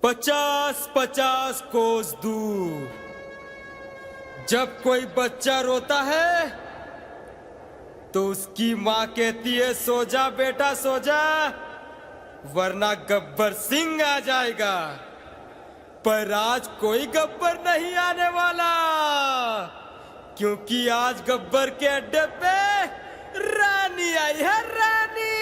50-50 कोस दूर जब कोई बच्चा रोता है तो उसकी माँ कहती है सो जा बेटा सो जा, वरना गब्बर सिंह आ जाएगा। पर आज कोई गब्बर नहीं आने वाला, क्योंकि आज गब्बर के अड्डे पे रानी आई है, रानी।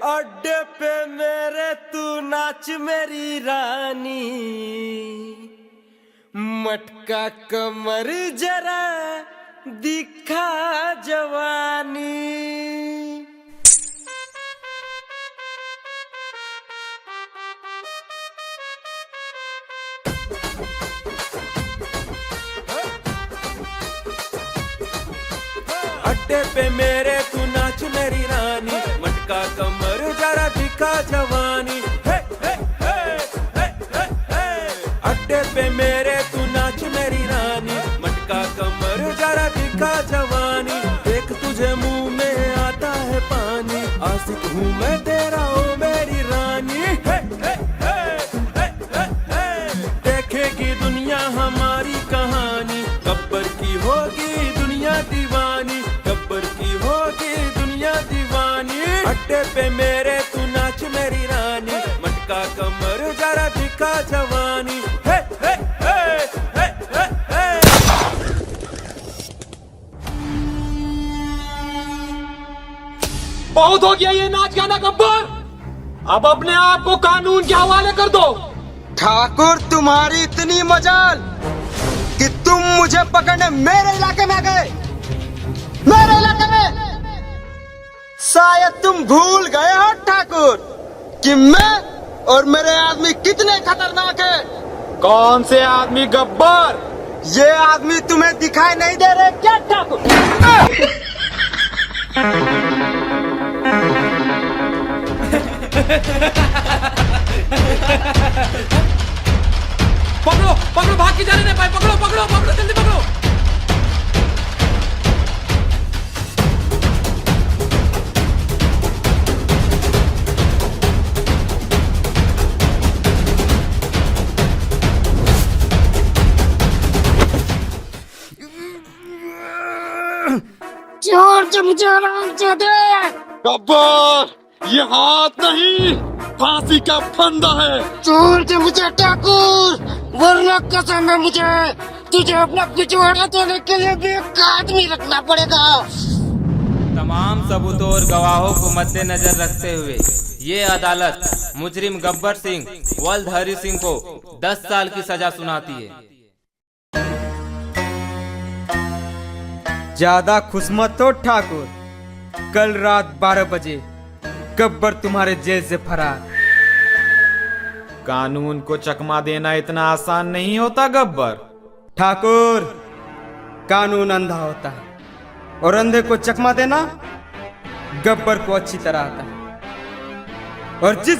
अड्डे पे मेरे तू नाच मेरी रानी, मटका कमर जरा दिखा जवानी। अड्डे पे मेरे तू नाच मेरी रानी, मटका कमर जरा दिखा जवानी। हे हे हे हे हे हे। अड्डे पे मेरे तू नाच मेरी रानी, मटका कमर जरा दिखा जवानी। देख तुझे मुंह में आता है पानी, आशिक हूँ मैं तेरा ओ मेरी रानी। हे हे हे हे हे हे। देखेगी दुनिया हमारी कहानी, गब्बर की होगी दुनिया दीवानी, गब्बर की होगी दुनिया दीवानी। अड्डे पे मेरे तू नाच मेरी रानी, मटका कमर जरा दिखा जवानी। हे हे हे हे हे हे। बहुत हो गया ये नाच गाना गब्बर, अब अपने आप को कानून के हवाले कर दो। ठाकुर तुम्हारी इतनी मजाल कि तुम मुझे पकड़ने मेरे इलाके में आ गए, मेरे इलाके में। शायद तुम भूल गए हो ठाकुर कि मैं और मेरे आदमी कितने खतरनाक हैं। कौन से आदमी गब्बर? ये आदमी तुम्हें दिखाई नहीं दे रहे क्या ठाकुर? पकड़ो पकड़ो, भाग के जाने नहीं पाए, पकड़ो पकड़ो पकड़ो, जल्दी पकड़ो। जोर से मुझे आराम से दे। गब्बर, ये हाथ नहीं, फांसी का फंदा है। जोर से मुझे ठाकुर, वरना कसम है मुझे तुझे अपना पिछवाड़ा देने के लिए भी एक आदमी रखना पड़ेगा। तमाम सबूतों और गवाहों को मद्देनजर रखते हुए ये अदालत मुजरिम गब्बर सिंह वल्द हरी सिंह को 10 साल की सजा सुनाती है। ज्यादा खुश मत हो ठाकुर, कल रात 12 बजे गब्बर तुम्हारे जेल से फरार। कानून को चकमा देना इतना आसान नहीं होता गब्बर। ठाकुर, कानून अंधा होता है और अंधे को चकमा देना गब्बर को अच्छी तरह आता है। और जिस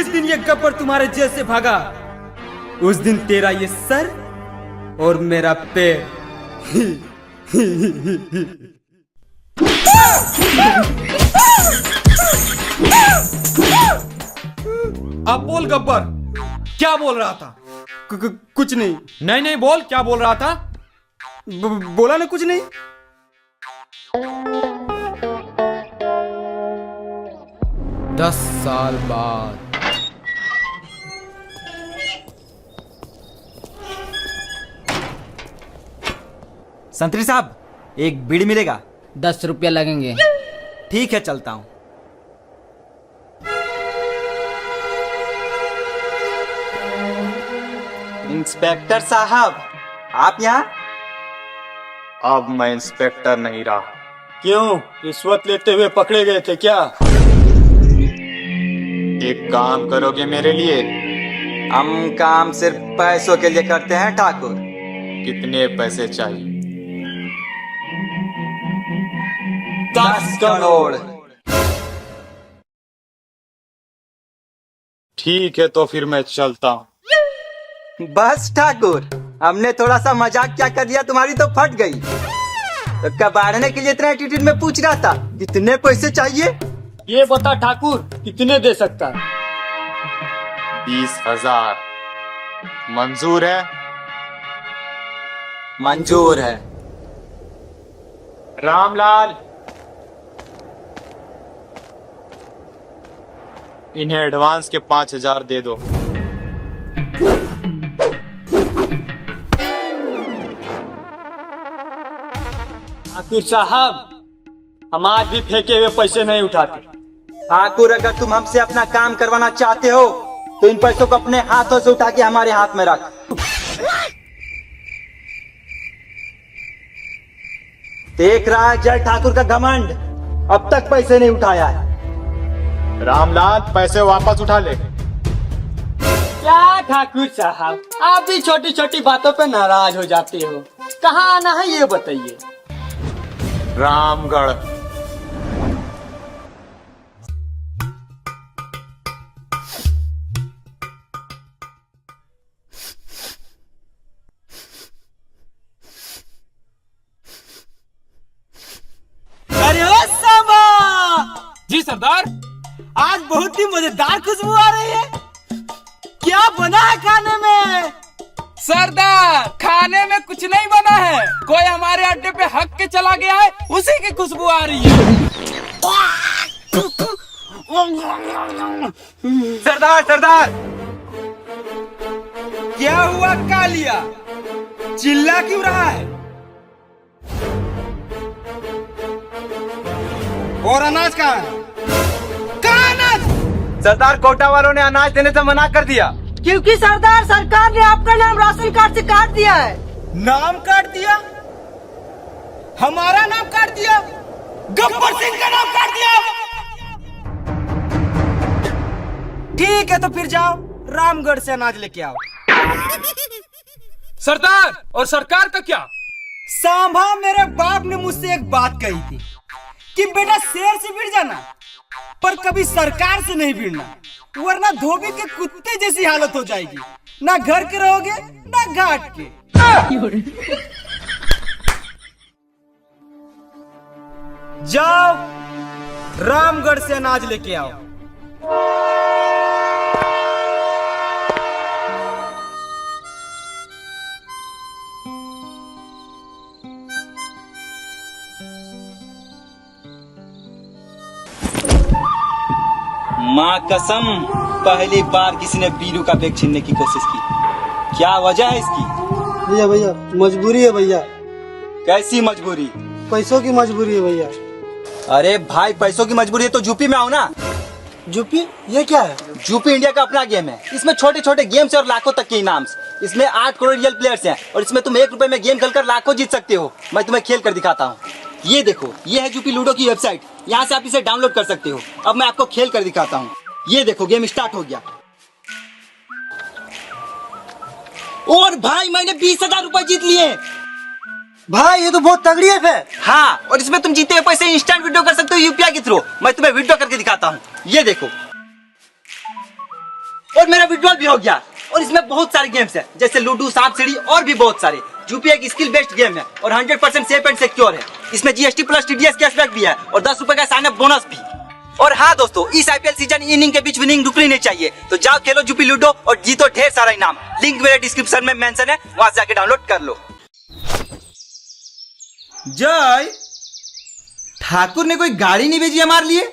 दिन ये गब्बर तुम्हारे जेल से भागा, उस दिन तेरा ये सर और मेरा पैर अब बोल गब्बर, क्या बोल रहा था? कुछ नहीं। नहीं नहीं बोल, क्या बोल रहा था? बोला ना कुछ नहीं। 10 साल बाद संतरी साहब, एक बीड़ी मिलेगा? 10 रुपया लगेंगे। ठीक है, चलता हूं। इंस्पेक्टर साहब, आप यहाँ? अब मैं इंस्पेक्टर नहीं रहा। क्यों, रिश्वत लेते हुए पकड़े गए थे क्या? एक काम करोगे मेरे लिए? हम काम सिर्फ पैसों के लिए करते हैं ठाकुर। कितने पैसे चाहिए? 10 करोड़। ठीक है, तो फिर मैं चलता हूँ। बस ठाकुर, हमने थोड़ा सा मजाक क्या कर दिया, तुम्हारी तो फट गई। तो कबाड़ने के लिए इतना एटीट्यूड में पूछ रहा था कितने पैसे चाहिए? ये बता ठाकुर कितने दे सकता है? 20,000 मंजूर है? मंजूर है। रामलाल, इन्हें एडवांस के 5,000 दे दो। ठाकुर साहब, हम आज भी फेंके हुए पैसे नहीं उठाते। ठाकुर, अगर तुम हमसे अपना काम करवाना चाहते हो तो इन पैसों को अपने हाथों से उठा के हमारे हाथ में रख। देख रहा है जय ठाकुर का घमंड, अब तक पैसे नहीं उठाया है। रामलाल, पैसे वापस उठा ले। क्या ठाकुर साहब, आप भी छोटी छोटी बातों पे नाराज हो जाते हो। कहाँ आना है ये बताइए। रामगढ़। अरे ओ सांबा! जी सरदार। आज बहुत ही मजेदार खुशबू आ रही है। क्या बना है खाने में? सरदार, खाने में कुछ नहीं बना है, कोई हमारे अड्डे पे हक के चला गया है, उसी की खुशबू आ रही है। सरदार सरदार, क्या हुआ कालिया? चिल्ला क्यों रहा है? और अनाज कहाँ है? कहाँ अनाज? सरदार, कोटा वालों ने अनाज देने से मना कर दिया। क्योंकि सरदार, सरकार ने आपका नाम राशन कार्ड से काट दिया है। नाम काट दिया? हमारा नाम काट दिया? गब्बर सिंह का नाम काट दिया? ठीक है, तो फिर जाओ रामगढ़ से अनाज लेके आओ। सरदार, और सरकार का क्या? सांभा, मेरे बाप ने मुझसे एक बात कही थी कि बेटा शेर से भिड़ जाना, पर कभी सरकार से नहीं भिड़ना, वरना धोबी के कुत्ते जैसी हालत हो जाएगी। ना घर के रहोगे ना घाट के। जाओ रामगढ़ से अनाज लेके आओ। माँ कसम, पहली बार किसी ने बीरू का बैग छीनने की कोशिश की। क्या वजह है इसकी? भैया भैया, मजबूरी है भैया। कैसी मजबूरी? पैसों की मजबूरी है भैया। अरे भाई, पैसों की मजबूरी है तो यूपी में आओ ना। यूपी? ये क्या है? यूपी इंडिया का अपना गेम है। इसमें छोटे छोटे गेम्स और लाखों तक के इनाम। इसमें 8 करोड़ रियल प्लेयर्स हैं और इसमें तुम 1 रुपए में गेम खेलकर लाखों जीत सकते हो। मैं तुम्हें खेल कर दिखाता हूँ। ये देखो, ये है यूपी लूडो की वेबसाइट। यहाँ से आप इसे डाउनलोड कर सकते हो। अब मैं आपको खेल कर दिखाता हूँ। ये देखो, गेम स्टार्ट हो गया। और भाई, मैंने 20,000 रुपए जीत लिए। भाई, ये तो बहुत तगड़ी है फिर। हाँ, और इसमें तुम जीते हुए पैसे इंस्टेंट विड्रॉ कर सकते हो यूपीआई के थ्रू। मैं तुम्हें विड्रॉ करके दिखाता हूँ। ये देखो, और मेरा विड्रॉल भी हो गया। और इसमें बहुत सारे गेम्स हैं, जैसे लूडो, सांप सीढ़ी और भी बहुत सारे। यूपीआई की स्किल बेस्ड गेम है और 100% सेफ एंड सिक्योर है। इसमें जीएसटी प्लस टीडीएस कैशबैक भी है और 10 रुपए का साइन अप बोनस भी। और हाँ दोस्तों, इस आईपीएल सीजन इनिंग के बीच विनिंग रुकनी नहीं चाहिए। तो जाओ खेलो यूपी लूडो और जीतो ढेर सारा इनाम। लिंक मेरे डिस्क्रिप्शन में मेंशन है, वहां से जाके डाउनलोड कर लो। जय ठाकुर ने कोई गाड़ी नहीं भेजी हमारे लिए?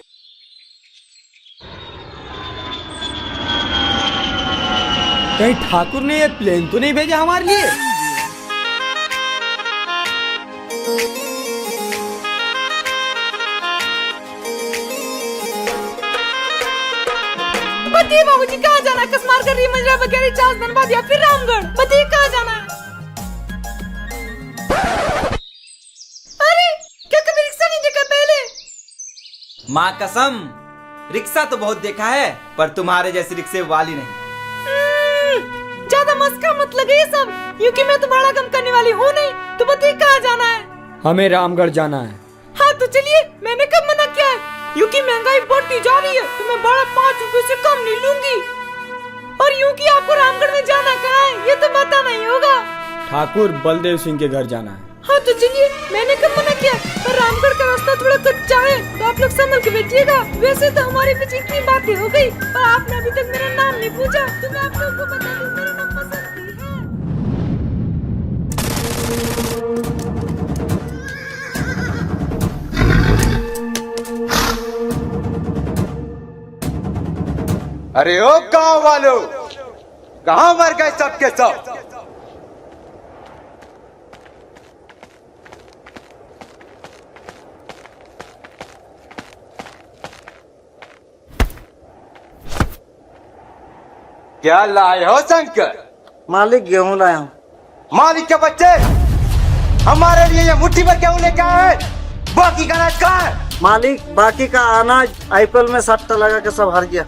कहीं ठाकुर ने ये प्लेन तो नहीं भेजा हमारे लिए? बताइए बाबूजी, कहाँ जाना है? कसमार कर रही मंजरा बगैर चार्ज बनवा दिया, फिर रामगढ़। बताइए कहाँ जाना है? अरे, क्या कभी रिक्शा नहीं देखा पहले? माँ कसम, रिक्शा तो बहुत देखा है, पर तुम्हारे जैसी रिक्शे वाली नहीं। ज्यादा मस्का मत लगे ये सब, क्योंकि मैं तुम्हारा गम करने वाली हूँ नहीं। तो बताइए कहाँ जाना है? हमें रामगढ़ जाना है। हाँ तो चलिए, मैंने कब मना किया है? क्योंकि महंगाई बढ़ती जा रही है तो मैं बड़ा 5 रुपए से कम नहीं लूंगी। और यूं कि आपको रामगढ़ में जाना कहाँ है ये तो बताना ही होगा। ठाकुर बलदेव सिंह के घर जाना है। हाँ तो चलिए, मैंने कब मना किया? पर रामगढ़ का रास्ता थोड़ा कच्चा है तो आप लोग संभल के बैठिएगा। वैसे तो हमारे बीच इतनी बातें हो गई, पर आपने अभी तक मेरा नाम नहीं पूछा, तो मैं आप लोगों को बता दूं मेरा नाम बसंती है। अरे ओ गांव वालों, कहां मर गए सबके सब? क्या लाए हो शंकर? मालिक गेहूं लाया हूँ। मालिक के बच्चे, हमारे लिए ये मुट्ठी भर गेहूं लेके आए, बाकी का अनाज कहाँ है? मालिक बाकी का अनाज आईपीएल में सट्टा लगा के सब हार गया।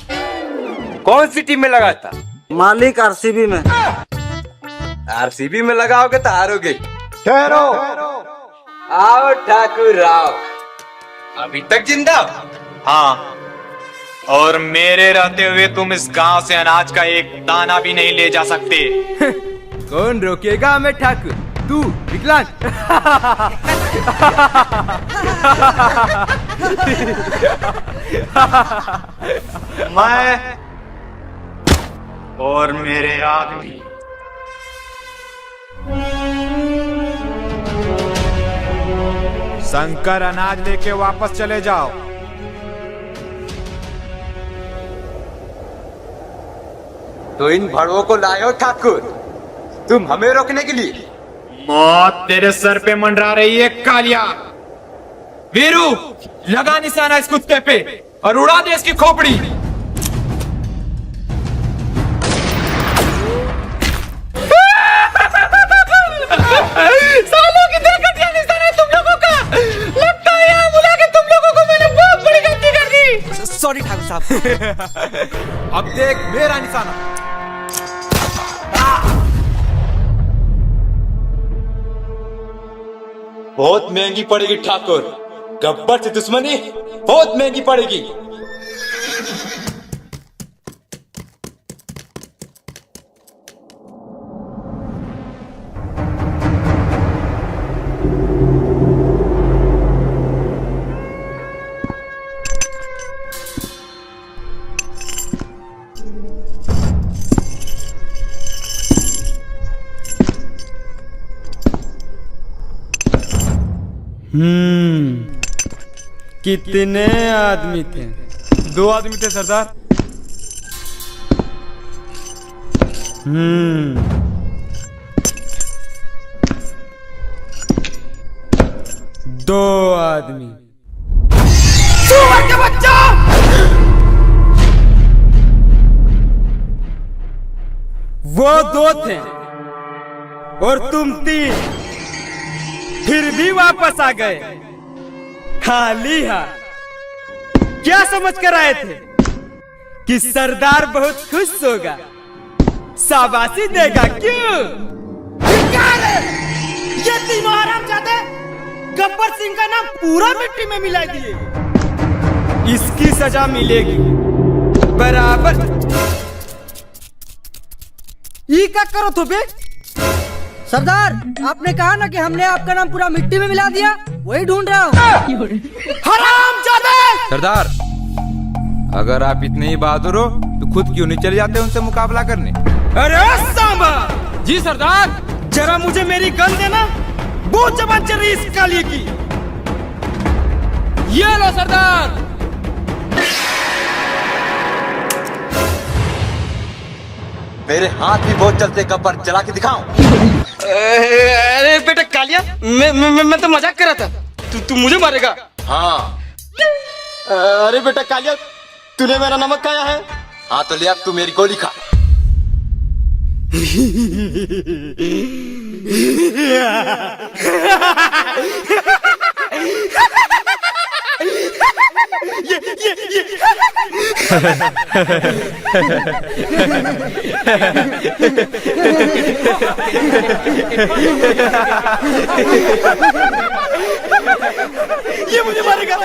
कौन सी टीम में लगा था? मालिक आरसीबी में। आरसीबी में लगाओगे तो हारोगे। ठहरो, आओ ठाकुर आओ। अभी तक जिंदा? हाँ, और मेरे रहते हुए तुम इस गांव से अनाज का एक दाना भी नहीं ले जा सकते। कौन रोकेगा हमें ठाकुर? तू विकलांग। मैं और मेरे आदमी शंकर, अनाज लेके वापस चले जाओ। तो इन भड़वों को लाए हो ठाकुर, तुम हमें रोकने के लिए? मौत तेरे सर पे मंडरा रही है कालिया। वीरू, लगा निशाना इस कुत्ते पे और उड़ा दे इसकी खोपड़ी। सालों की दुर्घटना निशाना है तुम लोगों का। लगता है यहाँ बुला के तुम लोगों को मैंने बहुत बड़ी गलती कर दी। सॉरी ठाकुर साहब। अब देख मेरा निशाना। बहुत महंगी पड़ेगी ठाकुर, गब्बर से दुश्मनी बहुत महंगी पड़ेगी। कितने आदमी थे? 2 आदमी थे सरदार। दो आदमी। सुअर का बच्चा! वो 2 थे और तुम 3, फिर भी वापस आ गए खाली हाथ। क्या समझ कर आए थे कि सरदार बहुत खुश होगा, शाबाशी देगा? क्यों? ये तीनों हरामजादे गब्बर सिंह का नाम पूरा मिट्टी में मिला दिए। इसकी सजा मिलेगी बराबर। ये क्या करो तो बे? सरदार, आपने कहा ना कि हमने आपका नाम पूरा मिट्टी में मिला दिया, वही ढूंढ रहा हूँ। हरामजादे! सरदार, अगर आप इतने ही बहादुर हो तो खुद क्यों नहीं चले जाते उनसे मुकाबला करने? अरे सांबा! जी सरदार। जरा मुझे मेरी गन देना, बहुत जबान चल रही इस काली की। ये लो सरदार। मेरे हाथ भी बहुत चलते, गब्बर चला के दिखाऊं? अरे बेटा कालिया, मैं तो मजाक कर रहा था। तू मुझे मारेगा? हाँ। अरे बेटा कालिया, तूने मेरा नमक खाया है? हाँ तो ले, अब तू मेरी गोली खा। ये मुझे मारेगा।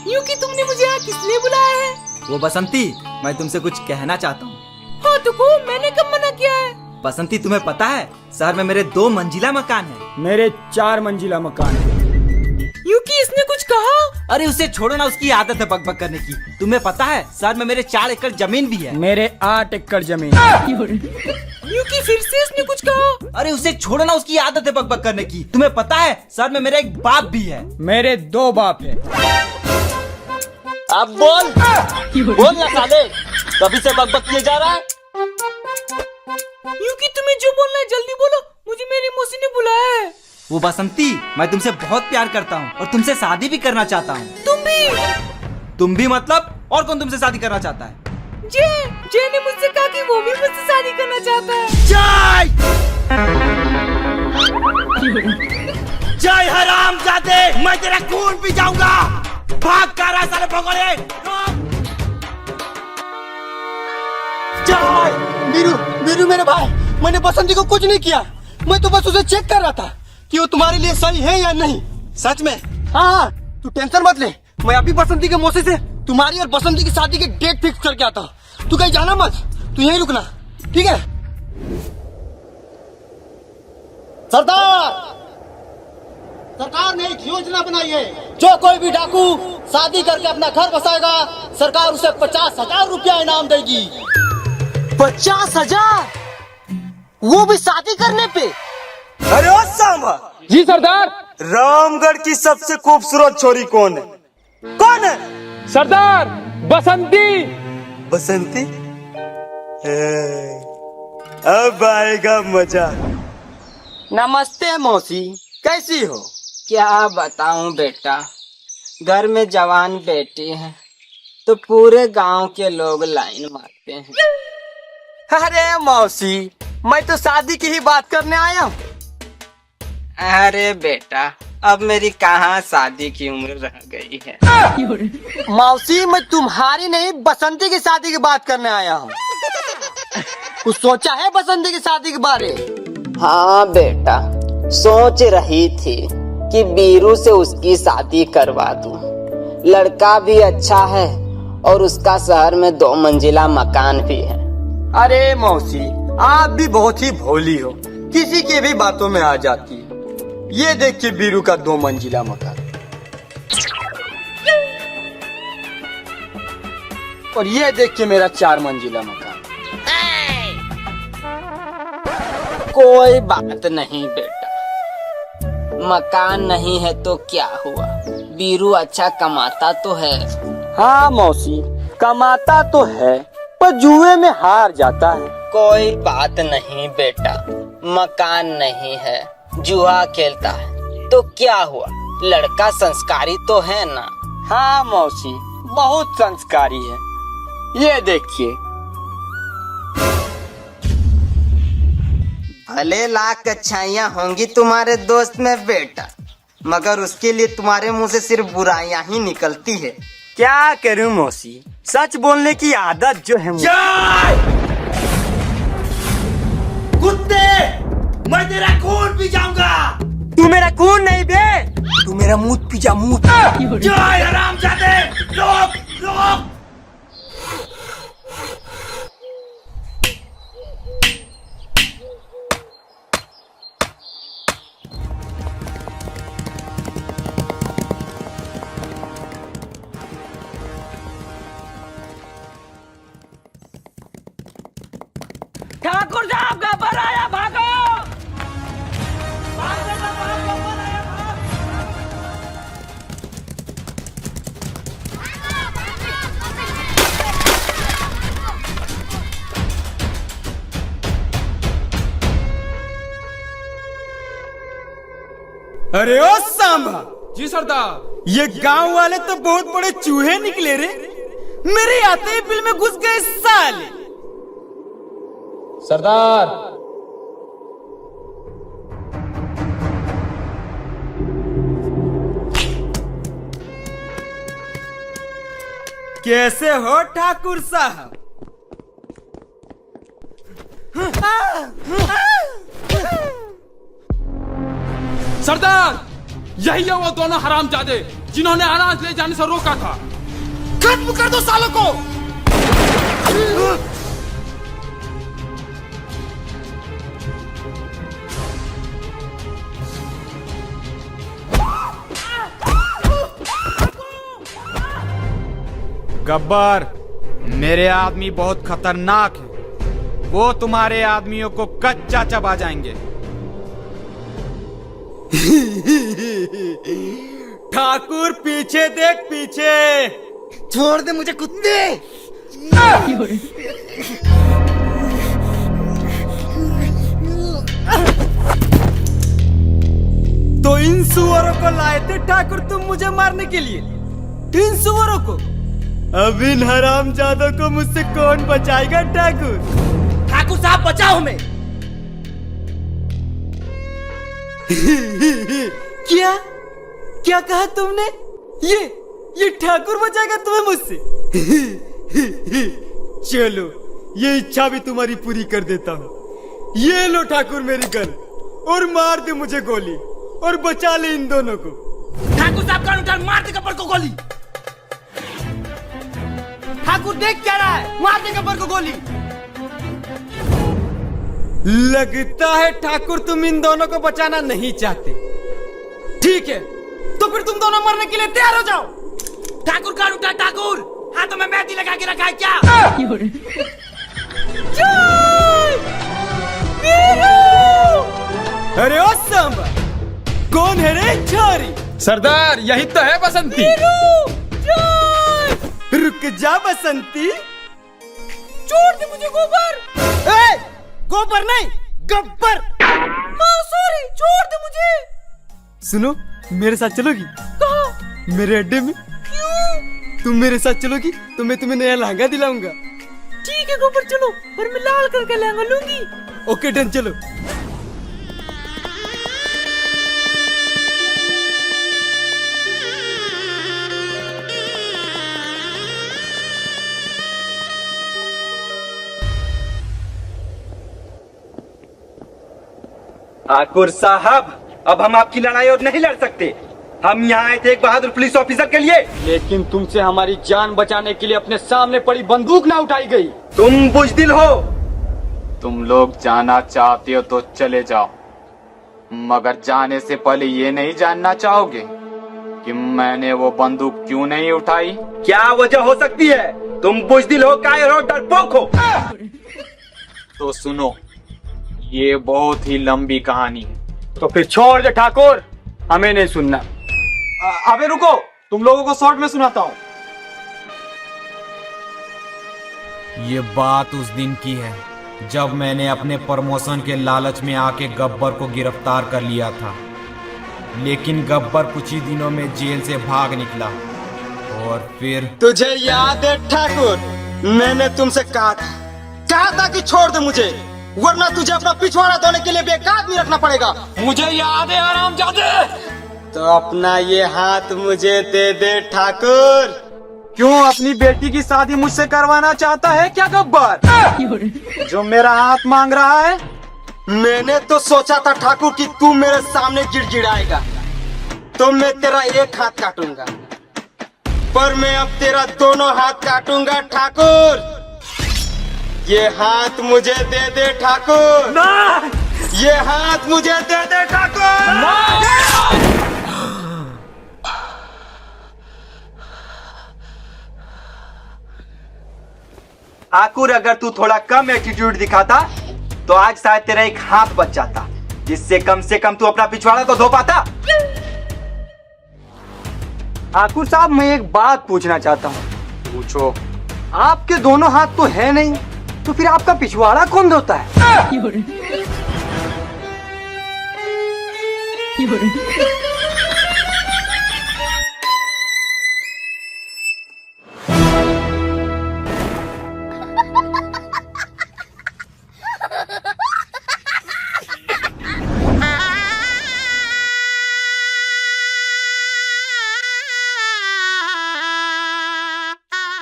यूं कि तुमने मुझे यहाँ किस लिए बुलाया है? वो बसंती, मैं तुमसे कुछ कहना चाहता हूँ। हाँ तो को मैंने कब मना किया है? बसंती, तुम्हें पता है शहर में मेरे 2 मंजिला मकान है। मेरे 4 मंजिला मकान है। यूकी इसने कुछ कहा? अरे उसे छोड़ो ना, उसकी आदत है बकबक करने की। तुम्हें पता है शहर में मेरे 4 एकड़ जमीन भी है। मेरे 8 एकड़ जमीन। यूकी फिर से इसने कुछ कहा? अरे उसे छोड़ो ना, उसकी आदत है बकबक करने की। तुम्हें पता है शहर में मेरा एक बाप भी है। मेरे 2 बाप है। अब बोल ना साले, कभी से बकबक किए जा रहा है। यूकी तुम्हें जो बोलना है जल्दी बोलो, मुझे मेरी मौसी ने बुलाया है। वो बसंती, मैं तुमसे बहुत प्यार करता हूँ और तुमसे शादी भी करना चाहता हूँ। तुम भी मतलब? और कौन तुमसे शादी करना चाहता है? जय ने मुझसे कहा कि वो भी मुझसे शादी करना चाहता है। जय हरामजादे, मैं तेरा खून पी जाऊंगा। भाग कर रहा साले भगोड़े। वीरू मेरे भाई, मैंने बसंती को कुछ नहीं किया। मैं तो बस उसे चेक कर रहा था कि वो तुम्हारे लिए सही है या नहीं। सच में? हाँ, तू टेंशन मत ले। मैं अभी बसंती के मौसी से तुम्हारी और बसंती की शादी की डेट फिक्स करके आता हूँ। तू कहीं जाना मत, तू यहीं रुकना, ठीक है? सरकार ने एक योजना बनाई है। जो कोई भी डाकू शादी करके अपना घर बसाएगा, सरकार उसे 50,000 रुपया इनाम देगी। 50,000? वो भी शादी करने पे? अरे ओ सांबा। जी सरदार। रामगढ़ की सबसे खूबसूरत छोरी कौन है? कौन है? सरदार बसंती। बसंती? अब आएगा मजा। नमस्ते मौसी, कैसी हो? क्या बताऊं बेटा, घर में जवान बेटी है तो पूरे गांव के लोग लाइन मारते हैं। अरे मौसी, मैं तो शादी की ही बात करने आया हूँ। अरे बेटा, अब मेरी कहाँ शादी की उम्र रह गई है। मौसी, मैं तुम्हारी नहीं बसंती की शादी की बात करने आया हूँ। कुछ सोचा है बसंती की शादी के बारे? हाँ बेटा, सोच रही थी कि बीरू से उसकी शादी करवा दूं। लड़का भी अच्छा है और उसका शहर में 2 मंजिला मकान भी है। अरे मौसी, आप भी बहुत ही भोली हो, किसी की भी बातों में आ जाती है। ये देखिए बीरू का 2 मंजिला मकान और ये देखिए मेरा 4 मंजिला मकान। कोई बात नहीं बेटा, मकान नहीं है तो क्या हुआ, बीरू अच्छा कमाता तो है। हाँ मौसी, कमाता तो है पर जुए में हार जाता है। कोई बात नहीं बेटा, मकान नहीं है, जुआ खेलता है तो क्या हुआ, लड़का संस्कारी तो है ना। हाँ मौसी, बहुत संस्कारी है। ये देखिए। भले लाख अच्छाइयाँ होंगी तुम्हारे दोस्त में बेटा, मगर उसके लिए तुम्हारे मुंह से सिर्फ बुराइयां ही निकलती है। क्या करूं मौसी, सच बोलने की आदत जो है कुत्ते, मैं तेरा खून पी जाऊंगा। तू मेरा खून नहीं बे, तू मेरा मूत पी जा, मूत। जय हरामजादे, रोक रोक। ठाकुर साहब गब्बर आया, भागो। अरे ओ सांबा। जी सरदार। ये गांव वाले तो बहुत बड़े चूहे निकले रे, मेरे आते ही बिल में घुस गए साले। सरदार। कैसे हो ठाकुर साहब? सरदार, यही है वो दोनों हरामजादे जिन्होंने अनाज ले जाने से रोका था। खत्म कर दो सालों को। गब्बर, मेरे आदमी बहुत खतरनाक है। वो तुम्हारे आदमियों को कच्चा चबा जाएंगे। ठाकुर पीछे देख, पीछे। छोड़ दे मुझे कुत्ते। तो इन सुअरों को लाए थे ठाकुर तुम मुझे मारने के लिए? इन सुअरों को? अब इन हरामजादों को मुझसे कौन बचाएगा ठाकुर? ठाकुर साहब बचाओ हमें। क्या क्या कहा तुमने? ये ठाकुर बचाएगा तुम्हें मुझसे? चलो, ये इच्छा भी तुम्हारी पूरी कर देता हूँ। ये लो ठाकुर मेरी गन, और मार दे मुझे गोली, और बचा ले इन दोनों को। ठाकुर साहब का उठा, मार दे गब्बर को गोली। ठाकुर देख क्या रहा है, मार दे गब्बर को गोली। लगता है ठाकुर तुम इन दोनों को बचाना नहीं चाहते। ठीक है, तो फिर तुम दोनों मरने के लिए तैयार हो जाओ। ठाकुर का उठा, ठाकुर हाथों में मेहंदी लगा के रखा है क्या? अरे ओ सांबा, कौन है रे छोरी? सरदार, यही तो है बसंती। रुक जा बसंती। छोड़ दे मुझे गोबर। ए, गोबर नहीं, गब्बर। सॉरी, छोड़ दे मुझे। सुनो, मेरे साथ चलोगी? कहाँ? मेरे अड्डे में। क्यों? तुम मेरे साथ चलोगी तो मैं तुम्हें नया लहंगा दिलाऊंगा। ठीक है गोबर, चलो, पर मैं लाल करके लहंगा लूंगी। ओके डन, चलो। ठाकुर साहब, अब हम आपकी लड़ाई और नहीं लड़ सकते। हम यहाँ आए थे एक बहादुर पुलिस ऑफिसर के लिए। लेकिन तुमसे हमारी जान बचाने के लिए अपने सामने पड़ी बंदूक ना उठाई गई। तुम बुजदिल हो। तुम लोग जाना चाहते हो तो चले जाओ, मगर जाने से पहले ये नहीं जानना चाहोगे कि मैंने वो बंदूक क्यों नहीं उठाई? क्या वजह हो सकती है? तुम बुजदिल हो, कायर हो, डरपोक हो। तो सुनो, ये बहुत ही लंबी कहानी है। तो फिर छोड़ दे ठाकुर, हमें नहीं सुनना। अबे रुको, तुम लोगों को शॉर्ट में सुनाता हूँ। ये बात उस दिन की है जब मैंने अपने प्रमोशन के लालच में आके गब्बर को गिरफ्तार कर लिया था। लेकिन गब्बर कुछ ही दिनों में जेल से भाग निकला, और फिर तुझे याद है ठाकुर, मैंने तुमसे कहा था कि छोड़ दे मुझे, वरना तुझे अपना पिछवाड़ा धोने के लिए बेकार आदमी रखना पड़ेगा। मुझे याद है हरामजादे। तो अपना ये हाथ मुझे दे दे ठाकुर। क्यों, अपनी बेटी की शादी मुझसे करवाना चाहता है क्या गब्बर, जो मेरा हाथ मांग रहा है? मैंने तो सोचा था ठाकुर कि तू मेरे सामने गिड़गिड़ाएगा तो मैं तेरा एक हाथ काटूंगा, पर मैं अब तेरा दोनों हाथ काटूंगा ठाकुर। ये हाथ मुझे दे दे ठाकुर। ना! ये हाथ मुझे दे दे ठाकुर। ठाकुर, अगर तू थोड़ा कम एटीट्यूड दिखाता तो आज शायद तेरा एक हाथ बच जाता, जिससे कम से कम तू अपना पिछवाड़ा तो धो पाता। ठाकुर साहब, मैं एक बात पूछना चाहता हूँ। पूछो। आपके दोनों हाथ तो है नहीं, तो फिर आपका पिछवाड़ा कौन धोता है?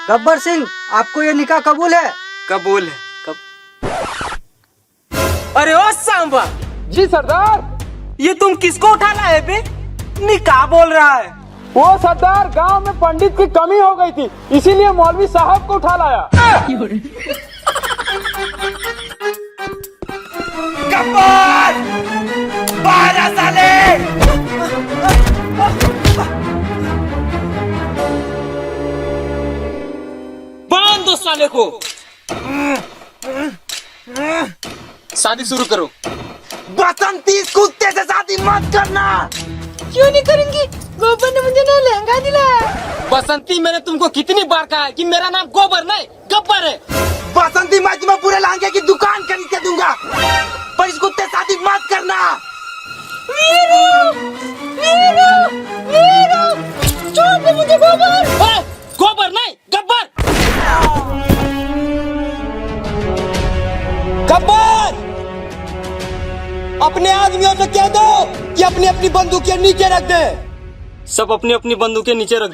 गब्बर सिंह, आपको ये निकाह कबूल है? कबूल है। अरे ओ सांबा। जी सरदार। ये तुम किसको उठा लाए बे? निकाह बोल रहा है। वो सरदार गांव में पंडित की कमी हो गई थी, इसीलिए मौलवी साहब को उठा लाया। गब्बर बाहर आ साले। बांध दो साले को। शादी शुरू करो। बसंती कुत्ते से शादी मत करना। क्यों नहीं करेंगी? गोबर ने मुझे ना लहंगा दिलाया। बसंती, मैंने तुमको कितनी बार कहा है कि मेरा नाम गोबर नहीं गब्बर है। बसंती, मैं तुम्हें पूरे लहंगे की दुकान खरीद के दूंगा, पर इस कुत्ते शादी मत करना। वीरू, वीरू, वीरू, छोड़ दे मुझे गोबर। गोबर नहीं गब्बर। गब्बर, अपने आदमियों से कह दो कि अपनी अपनी बंदूकें नीचे रख दे। सब अपनी अपनी बंदूकें नीचे रख।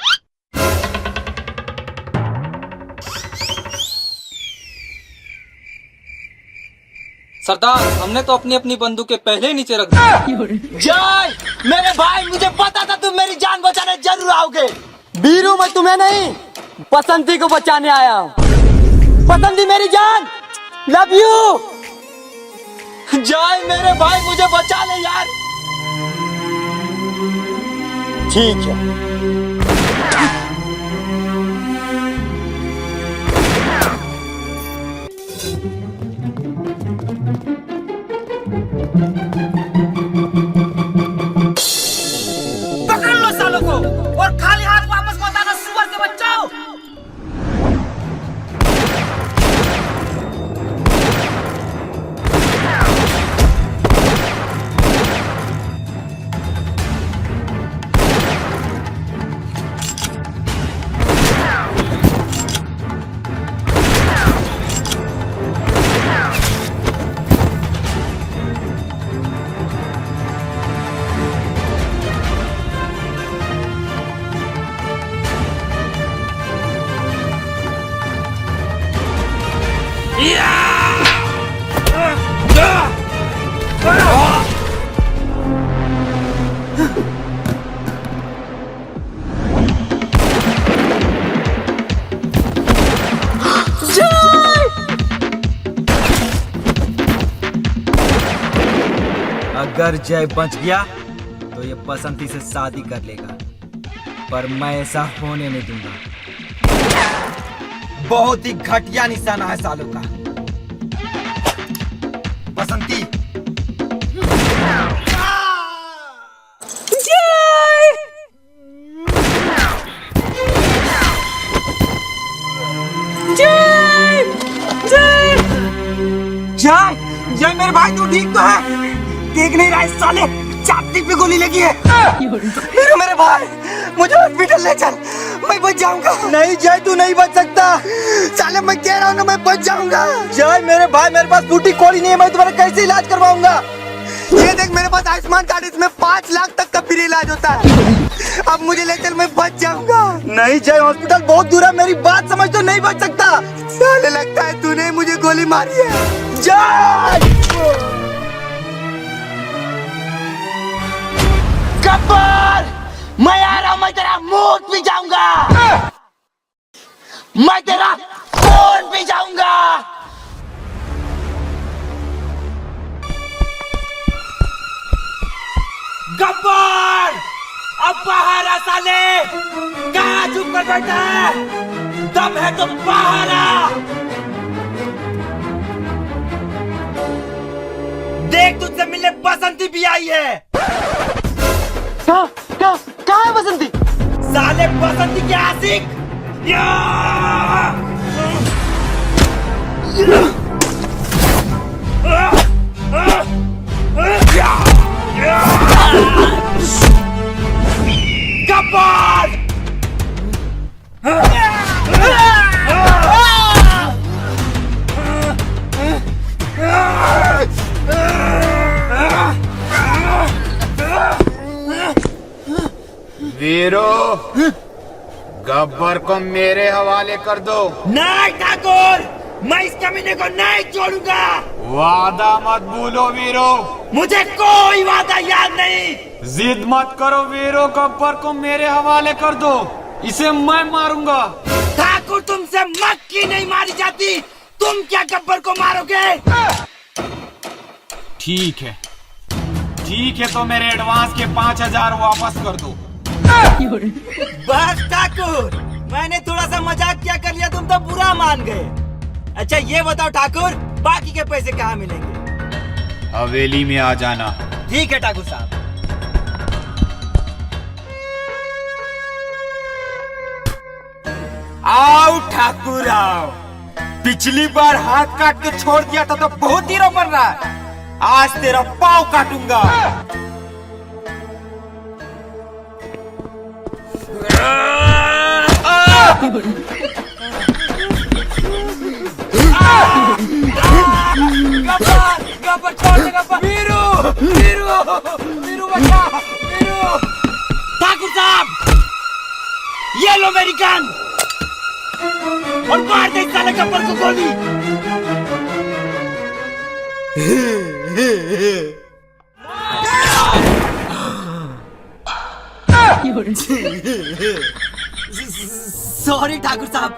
सरदार, हमने तो अपनी अपनी बंदूकें पहले ही नीचे रख दी। जय मेरे भाई, मुझे पता था तुम मेरी जान बचाने जरूर आओगे। वीरू, मैं तुम्हें नहीं बसंती को बचाने आया हूँ। बसंती मेरी जान, लव यू। जय मेरे भाई, मुझे बचा ले यार। ठीक है। पकड़ लो सालों को और खाली हाथ वापस मत आना, सुअर के बच्चों। अगर जय बच गया तो ये बसंती से शादी कर लेगा, पर मैं ऐसा होने नहीं दूंगा। बहुत ही घटिया निशाना है सालों का। बसंती, जय जय मेरे भाई, तू ठीक तो है? देख नहीं रहा इस साले छाती पे गोली लगी है। मेरे भाई, मुझे हॉस्पिटल ले चल, मैं बच जाऊंगा। नहीं जय, तू नहीं बच सकता। साले मैं कह रहा हूँ ना, मैं बच जाऊंगा। जय मेरे भाई, मेरे पास फूटी कोड़ी नहीं है, मैं तुम्हारा कैसे इलाज करवाऊंगा? ये देख, मेरे पास आयुष्मान कार्ड, इसमें 5 लाख तक का फ्री इलाज होता है। अब मुझे ले चल, मैं बच जाऊंगा। नहीं जय, हॉस्पिटल बहुत दूर है, मेरी बात समझ, तो नहीं बच सकता। साले लगता है तूने मुझे गोली मारी है। जय गब्बर, मैं आ रहा हूं, मैं तेरा मूड पी जाऊंगा, मैं तेरा खून पी जाऊंगा। गब्बर, अब बाहर आ साले। कहाँ चुप कर बैठा है? दम है तो बाहर आ। देख, तुझसे मिलने बसंती भी आई है। कहाँ है बसंती? साले बसंती के आशिक। गब्बर, वीरो, गब्बर को मेरे हवाले कर दो। नहीं ठाकुर, मैं इस कमीने को नहीं छोड़ूंगा। वादा मत भूलो वीरो। मुझे कोई वादा याद नहीं। जिद मत करो वीरो, गब्बर को मेरे हवाले कर दो, इसे मैं मारूंगा। ठाकुर तुमसे मक्खी नहीं मारी जाती, तुम क्या गब्बर को मारोगे? ठीक है तो मेरे एडवांस के 5,000 वापस कर दो। बस ठाकुर, मैंने थोड़ा सा मजाक क्या कर लिया, तुम तो बुरा मान गए। अच्छा ये बताओ ठाकुर, बाकी के पैसे कहाँ मिलेंगे? हवेली में आ जाना। ठीक है ठाकुर साहब। आओ ठाकुर आओ। पिछली बार हाथ काट के छोड़ दिया था तो बहुत हीरो बन रहा है, आज तेरा पाँव काटूंगा। गब्बर छोड़ दे गब्बर। वीरू बचा, वीरू। ठाकुर साहब ये लो मेरी गन और मार दे साले गब्बर को गोली। सॉरी ठाकुर साहब।